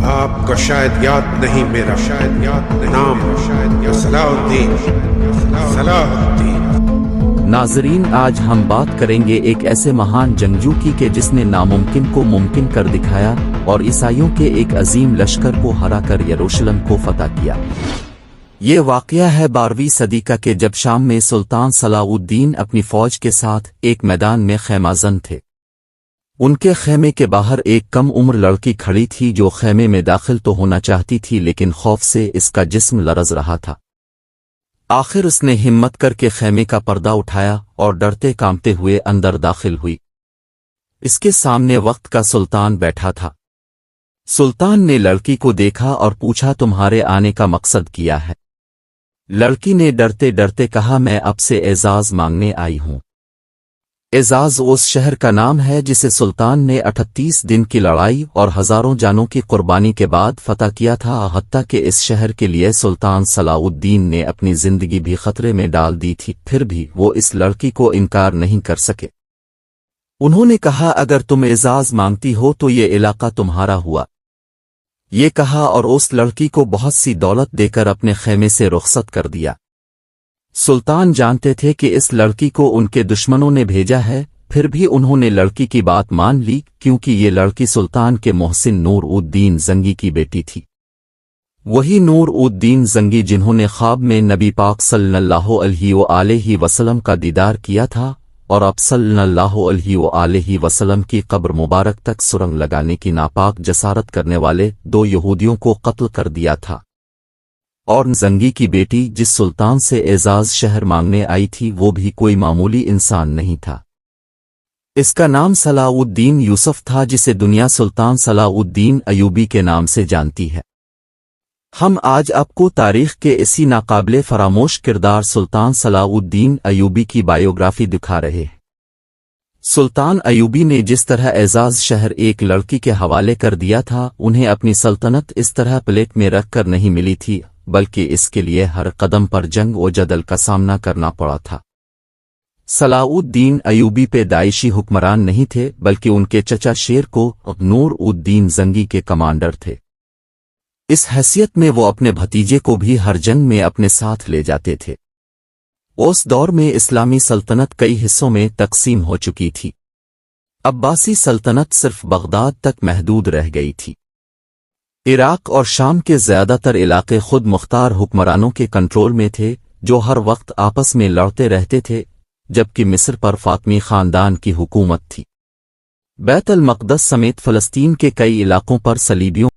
آپ کو شاید یاد نہیں میرا نام صلاح الدین۔ ناظرین، آج ہم بات کریں گے ایک ایسے مہان جنگجو کی کہ جس نے ناممکن کو ممکن کر دکھایا اور عیسائیوں کے ایک عظیم لشکر کو ہرا کر یروشلم کو فتح کیا۔ یہ واقعہ ہے 12ویں صدی کا کہ جب شام میں سلطان صلاح الدین اپنی فوج کے ساتھ ایک میدان میں خیمہ زن تھے۔ ان کے خیمے کے باہر ایک کم عمر لڑکی کھڑی تھی جو خیمے میں داخل تو ہونا چاہتی تھی لیکن خوف سے اس کا جسم لرز رہا تھا۔ آخر اس نے ہمت کر کے خیمے کا پردہ اٹھایا اور ڈرتے کانپتے ہوئے اندر داخل ہوئی۔ اس کے سامنے وقت کا سلطان بیٹھا تھا۔ سلطان نے لڑکی کو دیکھا اور پوچھا، تمہارے آنے کا مقصد کیا ہے؟ لڑکی نے ڈرتے ڈرتے کہا، میں اب سے اعزاز مانگنے آئی ہوں۔ اعزاز اس شہر کا نام ہے جسے سلطان نے 38 دن کی لڑائی اور ہزاروں جانوں کی قربانی کے بعد فتح کیا تھا، حتیٰ کہ اس شہر کے لیے سلطان صلاح الدین نے اپنی زندگی بھی خطرے میں ڈال دی تھی، پھر بھی وہ اس لڑکی کو انکار نہیں کر سکے۔ انہوں نے کہا، اگر تم اعزاز مانگتی ہو تو یہ علاقہ تمہارا ہوا۔ یہ کہا اور اس لڑکی کو بہت سی دولت دے کر اپنے خیمے سے رخصت کر دیا۔ سلطان جانتے تھے کہ اس لڑکی کو ان کے دشمنوں نے بھیجا ہے، پھر بھی انہوں نے لڑکی کی بات مان لی کیونکہ یہ لڑکی سلطان کے محسن نور الدین زنگی کی بیٹی تھی۔ وہی نور الدین زنگی جنہوں نے خواب میں نبی پاک صلی اللہ علیہ وآلہ وسلم کا دیدار کیا تھا اور اب صلی اللہ علیہ وآلہ وسلم کی قبر مبارک تک سرنگ لگانے کی ناپاک جسارت کرنے والے 2 یہودیوں کو قتل کر دیا تھا۔ اور زنگی کی بیٹی جس سلطان سے اعزاز شہر مانگنے آئی تھی وہ بھی کوئی معمولی انسان نہیں تھا۔ اس کا نام صلاح الدین یوسف تھا، جسے دنیا سلطان صلاح الدین ایوبی کے نام سے جانتی ہے۔ ہم آج آپ کو تاریخ کے اسی ناقابل فراموش کردار سلطان صلاح الدین ایوبی کی بائیوگرافی دکھا رہے ہیں۔ سلطان ایوبی نے جس طرح اعزاز شہر ایک لڑکی کے حوالے کر دیا تھا، انہیں اپنی سلطنت اس طرح پلیٹ میں رکھ کر نہیں ملی تھی، بلکہ اس کے لیے ہر قدم پر جنگ و جدل کا سامنا کرنا پڑا تھا۔ صلاح الدین ایوبی پہ داعشی حکمران نہیں تھے، بلکہ ان کے چچا شیر کو نور الدین زنگی کے کمانڈر تھے۔ اس حیثیت میں وہ اپنے بھتیجے کو بھی ہر جنگ میں اپنے ساتھ لے جاتے تھے۔ اس دور میں اسلامی سلطنت کئی حصوں میں تقسیم ہو چکی تھی۔ عباسی سلطنت صرف بغداد تک محدود رہ گئی تھی۔ عراق اور شام کے زیادہ تر علاقے خود مختار حکمرانوں کے کنٹرول میں تھے جو ہر وقت آپس میں لڑتے رہتے تھے، جبکہ مصر پر فاطمی خاندان کی حکومت تھی۔ بیت المقدس سمیت فلسطین کے کئی علاقوں پر صلیبیوں